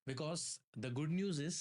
Because the good news is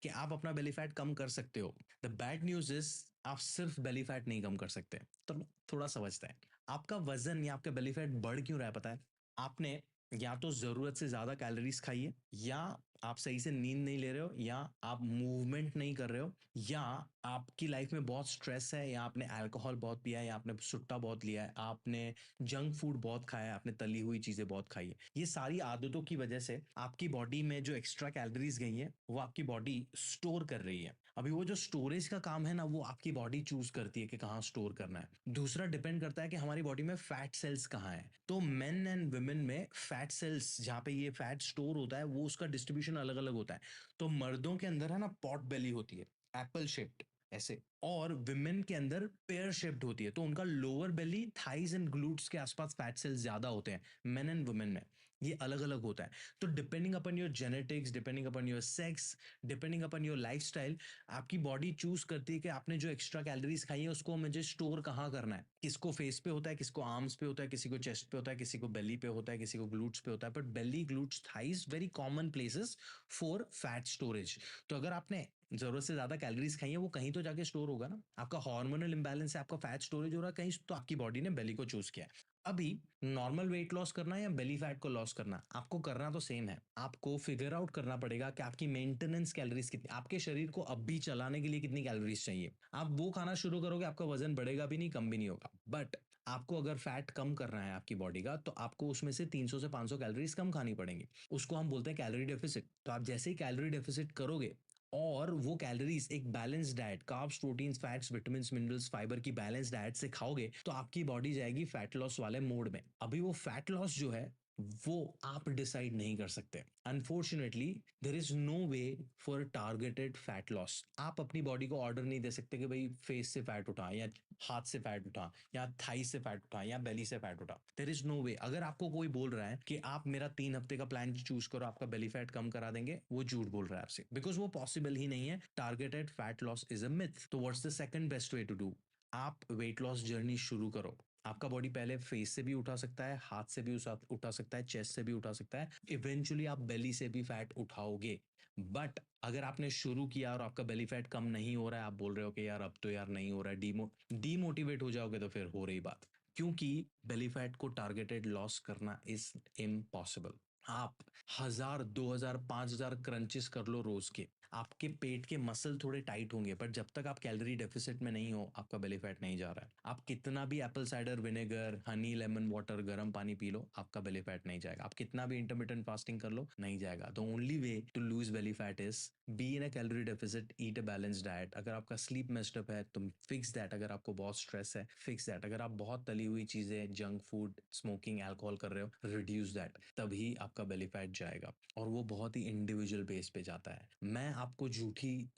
कि आप अपना बेली फैट कम कर सकते हो। द बैड न्यूज इज आप सिर्फ बेली फैट नहीं कम कर सकते। तो थोड़ा समझता है, आपका वजन या आपका बेली फैट बढ़ क्यों रहा है पता है? आपने या तो जरूरत से ज्यादा कैलोरीज खाई है, या आप सही से नींद नहीं ले रहे हो, या आप मूवमेंट नहीं कर रहे हो, या आपकी लाइफ में बहुत स्ट्रेस है, या आपने अल्कोहल बहुत पिया है, या आपने सुट्टा बहुत लिया है, आपने जंक फूड बहुत खाया है, आपने तली हुई चीजें बहुत खाई है। ये सारी आदतों की वजह से आपकी बॉडी में जो एक्स्ट्रा कैलोरीज गई है वो आपकी बॉडी स्टोर कर रही है। अभी वो जो स्टोरेज का काम है ना, वो आपकी बॉडी चूज करती है कि कहाँ स्टोर करना है। दूसरा डिपेंड करता है कि हमारी बॉडी में फैट सेल्स कहाँ है। तो मेन एंड वुमेन में फैट सेल्स जहाँ पे ये फैट स्टोर होता है वो उसका डिस्ट्रीब्यूशन अलग अलग होता है। तो मर्दों के अंदर है ना पॉट बेली होती है, एप्पल शेप्ड ऐसे, और विमेन के अंदर पेयर शेप्ड होती है। तो उनका lower Bailey, thighs and glutes के आसपास फैट सेल्स ज्यादा होते हैं मेन एंड वुमेन में। ये अलग अलग होता है। तो depending upon your genetics, depending upon your sex, depending upon your lifestyle, आपकी बॉडी चूज करती है कि आपने जो एक्स्ट्रा कैलोरीज खाई है उसको मुझे स्टोर कहाँ करना है। किसको फेस पे होता है, किसको आर्म्स पे होता है, किसी को चेस्ट पे होता है, किसी को बेली पे होता है, किसी को ग्लूट्स पे होता है। But belly, glutes, thighs very common places for fat storage. तो अगर आपने जरूरत से ज्यादा कैलोरीज खाई है वो कहीं तो जाके स्टोर होगा ना। आपका हार्मोनल इंबैलेंस है, आपका फैट स्टोरेज हो रहा है कहीं, तो आपकी बॉडी ने बेली को चूज किया है। अभी नॉर्मल वेट लॉस करना है या बेली फैट को लॉस करना, आपको करना तो सेम है। आपको फिगर आउट करना पड़ेगा कि आपकी मेंटेनेंस कैलोरीज कितनी, आपके शरीर को अब भी चलाने के लिए कितनी कैलोरीज चाहिए। आप वो खाना शुरू करोगे, आपका वजन बढ़ेगा भी नहीं, कम भी नहीं होगा। बट आपको अगर फैट कम करना है आपकी बॉडी का, तो आपको उसमें से 300 से 500 कैलोरीज कम खानी पड़ेंगी। उसको हम बोलते हैं कैलोरी डेफिसिट। तो आप जैसे ही कैलोरी डेफिसिट करोगे और वो कैलोरीज एक balance diet, carbs, proteins, fats, vitamins, minerals, fibre की बैलेंस डाइट से खाओगे, तो आपकी बॉडी जाएगी फैट लॉस वाले मोड में। अभी वो फैट लॉस जो है वो आप डिसाइड नहीं कर सकते। Unfortunately there is no way for targeted fat loss. आप अपनी बॉडी को ऑर्डर नहीं दे सकते कि भाई फेस से फैट उठा, या हाथ से फैट उठा, या थाई से फैट उठा, या बेली से फैट उठा। देर इज नो वे। अगर आपको कोई बोल रहा है कि आप मेरा 3 हफ्ते का प्लान चूज करो, आपका बेली फैट कम करा देंगे, वो झूठ बोल रहा है आपसे, बिकॉज वो पॉसिबल ही नहीं है। Targeted fat loss is a myth. तो what's the second best way to do? आप वेट लॉस जर्नी शुरू करो। आपका बॉडी पहले फेस से भी उठा सकता है, हाथ से भी उठा सकता है, चेस्ट से भी उठा सकता है, इवेंचुअली आप बेली से भी फैट उठाओगे। बट अगर आपने शुरू किया और आपका बेली फैट कम नहीं हो रहा है, आप बोल रहे हो कि यार अब तो यार नहीं हो रहा है, डीमोटिवेट हो जाओगे, तो फिर हो रही बात। क्योंकि बेली फैट को टारगेटेड लॉस करना इज इम्पॉसिबल। आप 1000, 2000, 5000 क्रंचेस कर लो रोज के, आपके पेट के मसल थोड़े टाइट होंगे, पर जब तक आप कैलोरी डेफिसिट में नहीं हो, आपका बेली फैट नहीं जा रहा है। आप कितना भी Apple cider vinegar, honey lemon water, गर्म पानी पी लो, आपका बेली फैट नहीं जाएगा। आप कितना भी इंटरमिटेंट फास्टिंग कर लो, नहीं जाएगा। The only way to lose belly fat is be in a calorie deficit, eat a balance diet. अगर आपका स्लीप मेस्ड अप है तो फिक्स दैट। अगर आपको बहुत स्ट्रेस है, फिक्स दैट। अगर आप बहुत तली हुई चीजें, जंक फूड, स्मोकिंग, अल्कोहल कर रहे हो, रिड्यूस दैट। तभी आपका बेली फैट जाएगा, और वो बहुत ही इंडिविजुअल बेस पे जाता है। मैं आपको झूठी